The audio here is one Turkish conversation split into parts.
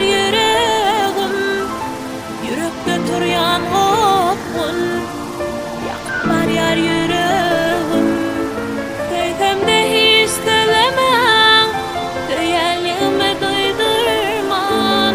yüreğim, yürekte turyan okun. Yakıp var yar yüreğim, köydemde histelemem, döyelliğime duydurman.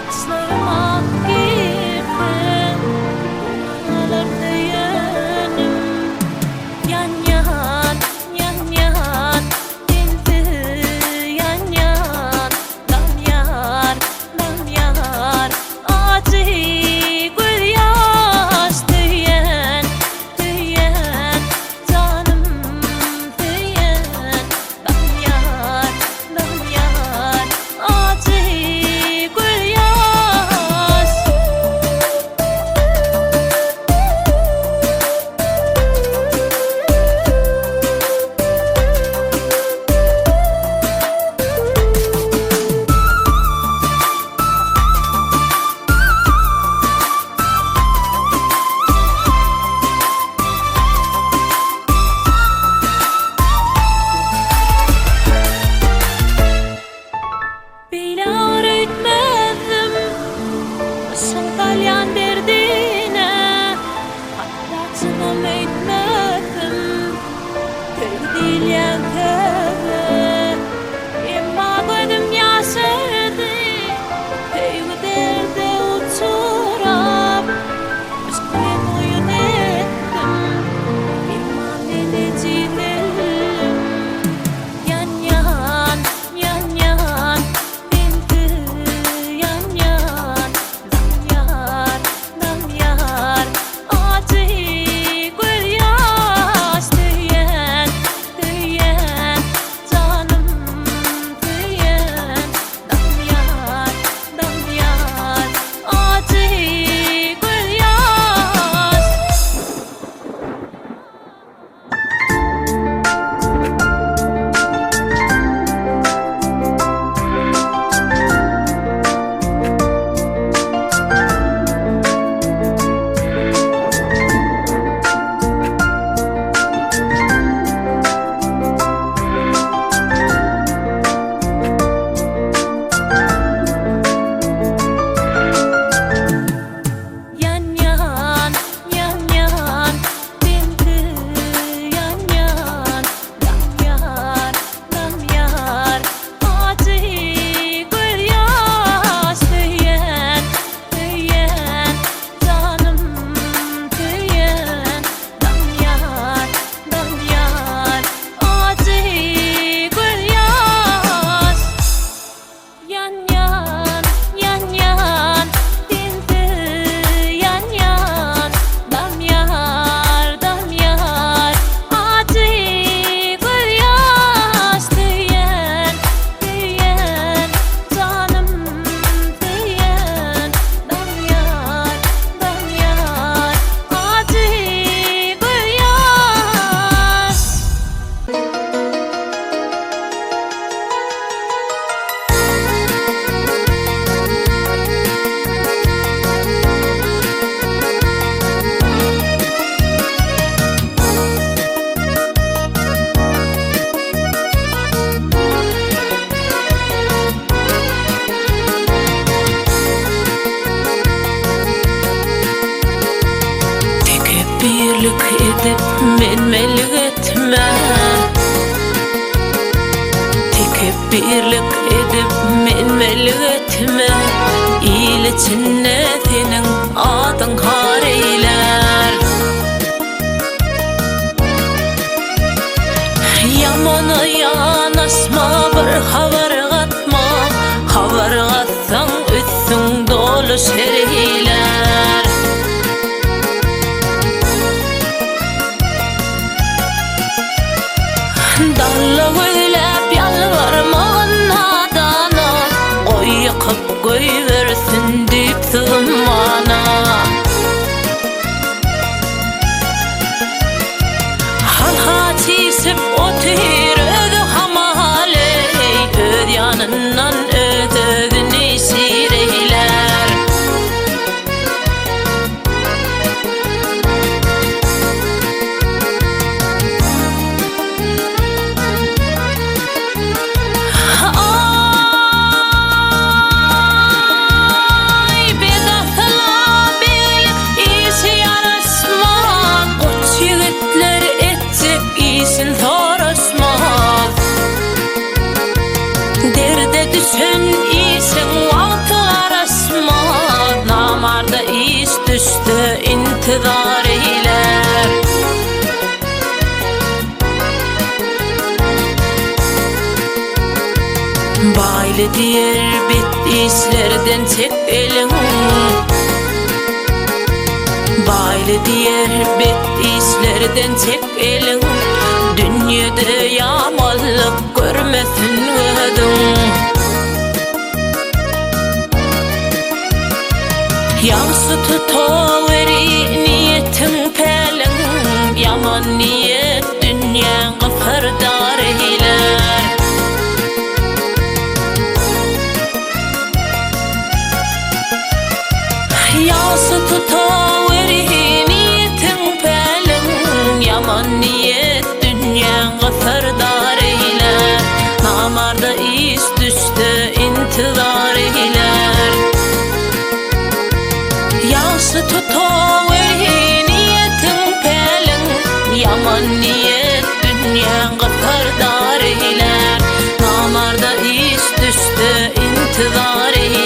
Aslarıma gibi olur döyenim. Yan yan, yan yan, dinti yan yan. Dam yar, acı gül yaş tüyen, tüyen, canım tüyen. Dam yar, acı gül yaş. Bile öğretmedim Dalyan derdine, hatırlatmam etmedim köy değil yan köy. Emma koydum yaşadı köy derde uçurap, aşkın oyun ettim iman edici değilim. Yan yan, yan yan, dinti yan yan. Dam yar, acı gül yaş tüyen, tüyen, canım tüyen. Dam yar, acı gül yaş. Yan yan, yan yan, dinti yan yan. Dam yar, acı gül yaş tüyen, tüyen, canım tüyen. Dam yar, acı gül yaş. Yan yan, yan yan, dinti yan yan. Dam yar, acı gül yaş tüyen, tüyen, canım tüyen. Dam yar, acı gül yaş. Birlik edip menmelik etme, birlik edip menmelik etme. İl içinde senin adın har eyler. Yamana yanaşma, bir haber katma. Haber katsan üstün dolu şereyler. Dallı güylep yalvarmağın adana, oy yakıp koy versin deyip sığınmana. Halha çiğsip otur ödü hamale, öd yanından ödüğünü sireyler. Baylı diğer bitlislerden çek elin, baylı diğer bitlislerden çek elin. Dünyada yamanlık görmesin ödüm. Yansı tutuveri niyetin pelin, yaman niyet dünyanı fırdar eyler. Yansı tutuveri niyetin pelin, yaman niyet dünyanı fırdar eyler. Namarda üst üste intizar eyler. Yansı tutuveri niyetin pelin, yaman niyet dünyanı fırdar eyler. Namarda üst üste intizar eyler.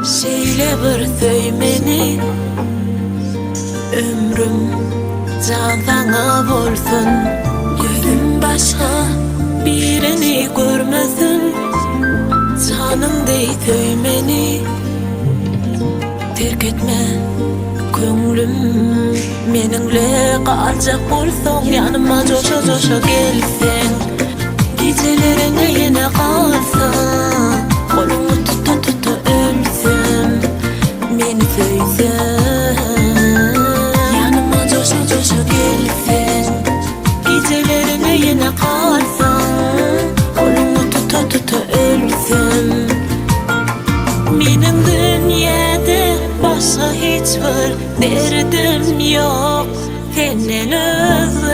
Seyle bir söymeni, ömrüm cansana bolsun. Gözüm başka birini görmesin. Canım dey söymeni, terk etme köngülüm menimle kalacak bolsun. Yanıma coşa coşa gelsen, gecelerine yine kalsan. Kolumu tuta tuta ölsem, beni söysen. Yanıma coşa coşa gelsen, gecelerine yine kalsan. Kolumu tuta tuta ölsem. Benim dünyada başka hiçbir derdim yok senden özüm.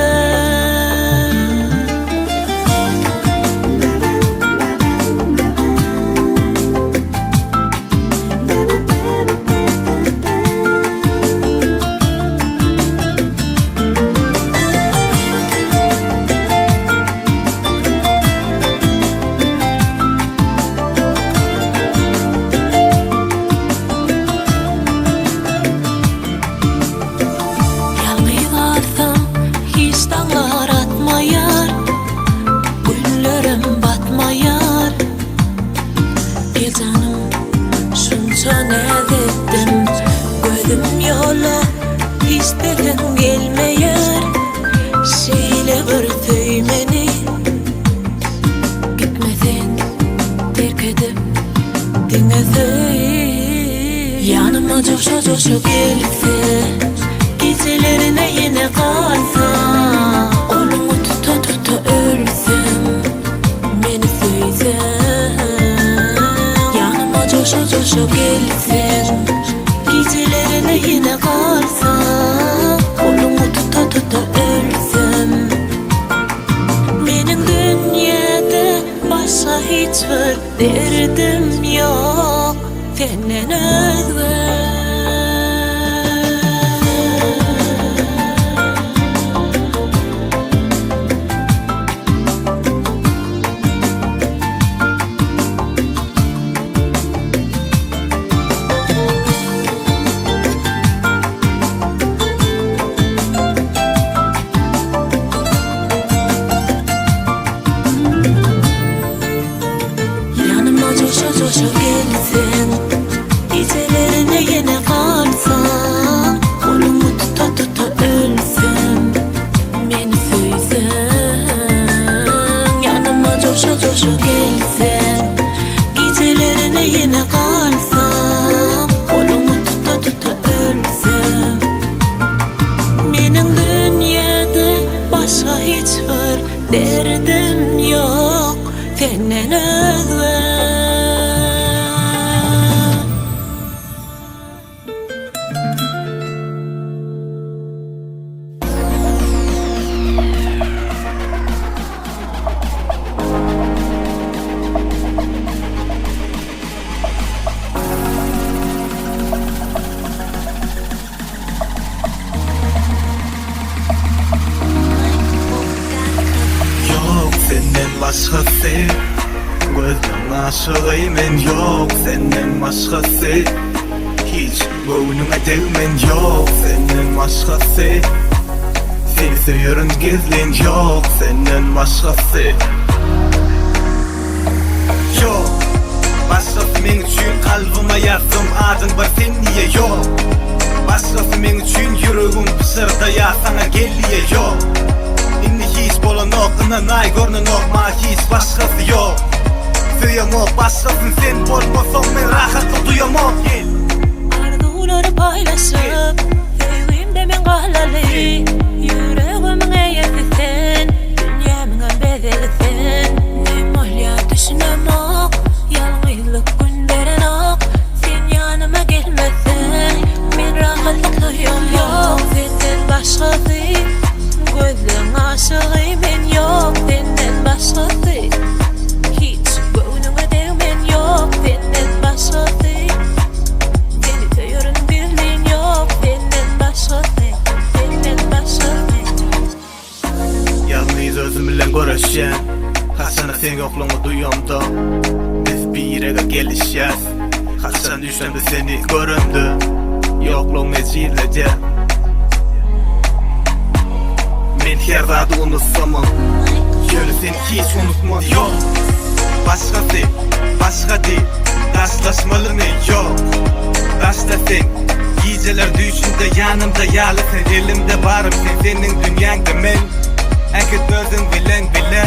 Gözüm yola istedim gelmeyer. Seyle bir söymeni, gitmesen terk edip dinlesin. Yanıma coşa coşa gelse, gecelerine yine kalsa. Kolumu tuta tuta ölsem, beni söysen. Yanıma coşa coşa gelsen, gecelerine yine kalsam. Kolumu tuta tuta ölsem. Benim dünyada başka hiçbir derdim yok senden özgür. Coşa coşa gelsen, gecelerine yine kalsam. Kolumu tuta tuta ölsem, beni söysen. Yanıma coşa coşa gelsen, gecelerine yine kalsam. Kolumu tuta tuta ölsem. Benim dünyada başka hiçbir derdim yok senden özgür. aşığıyım men yok senden başkası. Hiç boynuna değmen yok senden başkası. Seni seviyorum gizlin yok senden başkası. Yok başkası men üçün kalbime yazdım adın var sen niye yok. Başkası men üçün yüreğim pısırda ya sana geliye yok. İndi hiç bolanok ınanay görnanok ma hiç başkası yok. Duyamok başkasın sen bolmasan men rahatlı duyamok. Arzuları paylaşıp sevgimde men qahlalı. Yüreğimin eyesi sen, dünyamın bedeli sen. Ne malya düşünemok, yalnızlık günlerin ok. Sen yanıma gelmesen, men rahatlık duyam yok. Senden başkası, gözün aşığı men yok. Senden başkası, hiç gönlüme değmen yok. Senden başkası, seni seviyorum bildiğin yok. Senden başkası, senden başkası. Yalnız özüm bilen görüşen Kaçana sen yokluğunu duyamda. Biz bir yere gelişeceğiz. Kaçan düşlemde seni göründü. Yokluğun ecilece. Men her zadı unutsamam. Şöyle seni hiç unutmam. Yok başkası, başka değil. Taşlaşmalı ne yok. Taşla sen geceler düşünde yanımda yalısın. Elimde varım sen senin dünyanda men. Akıt özün bilen bile.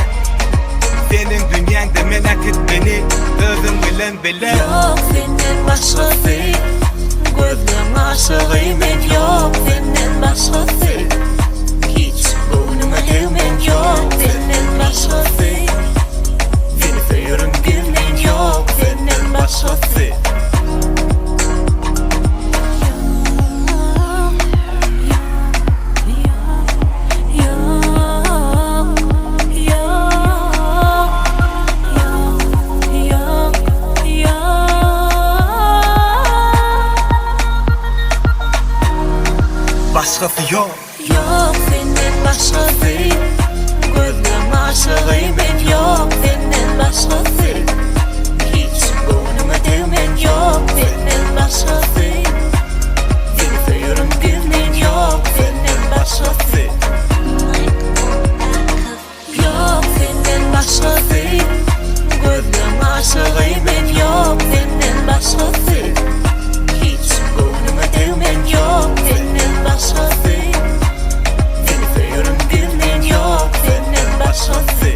Senin dünyanda men akıt beni. Özün bilen bile. Yok senden başkası, gözün aşığı men yok. Senden başkası, hiç gönlüme değmen yok. Senden başkası, Seni seviyorum bildiğin yok senden başkası. Başkası yok. Yok senden başkası, gözüm aşığı men yok. Senden başkası, hiç gönlüme değmen yok. Senden başkası, Seni seviyorum bildiğin yok senden başkası. yok senden başkası, gözüm aşığı men yok. Senden başkası, hiç gönlüme değmen yok. Senden başkası, Seni seviyorum bildiğin yok senden başkası.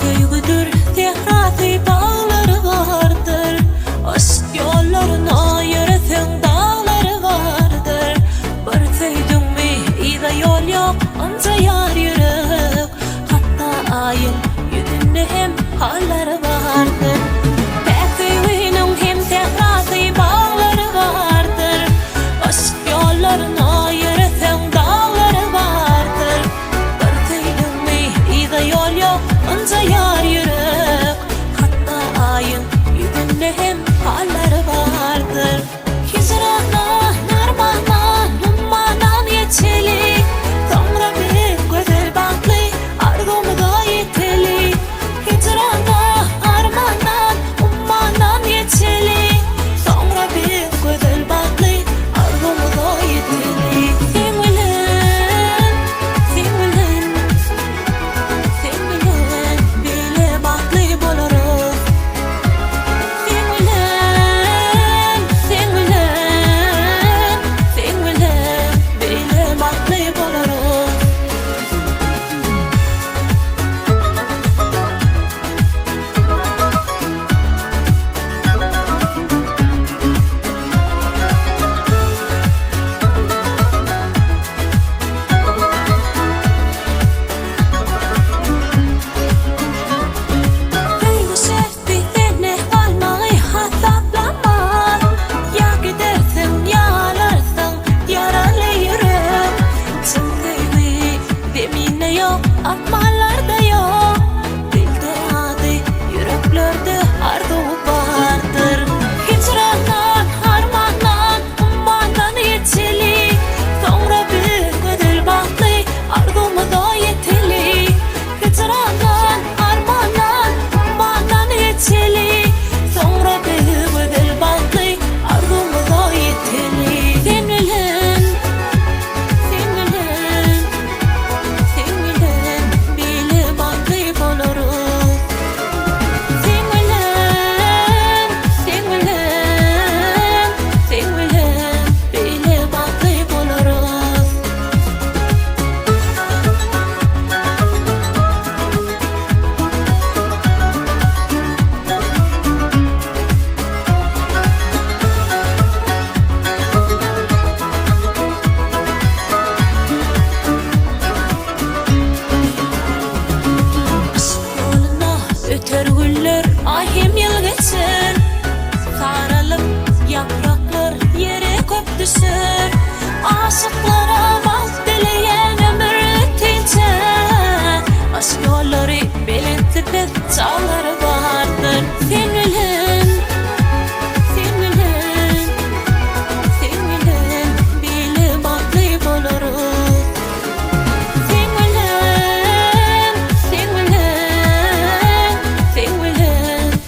Sevgidir, tehratı bağları vardır. Aşk yollarına yürüsen dağları vardır. Bir sevdin mi, ida yol yok, anca yar yürük. Hatta ayın yüzünde hem halları vardır. Sevginin hem tehratı bağları vardır. Aşk yollarına yürüsen dağları vardır. Bir sevdin mi, ida yol yok, anca yar yürük. Hatta ayın yüzünde hem halleri vardır. Hicrana, narmana, nummadan geçeli. Sonra bir güzel baklı, argımı da yeteli. Hicrana, armana,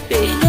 beyler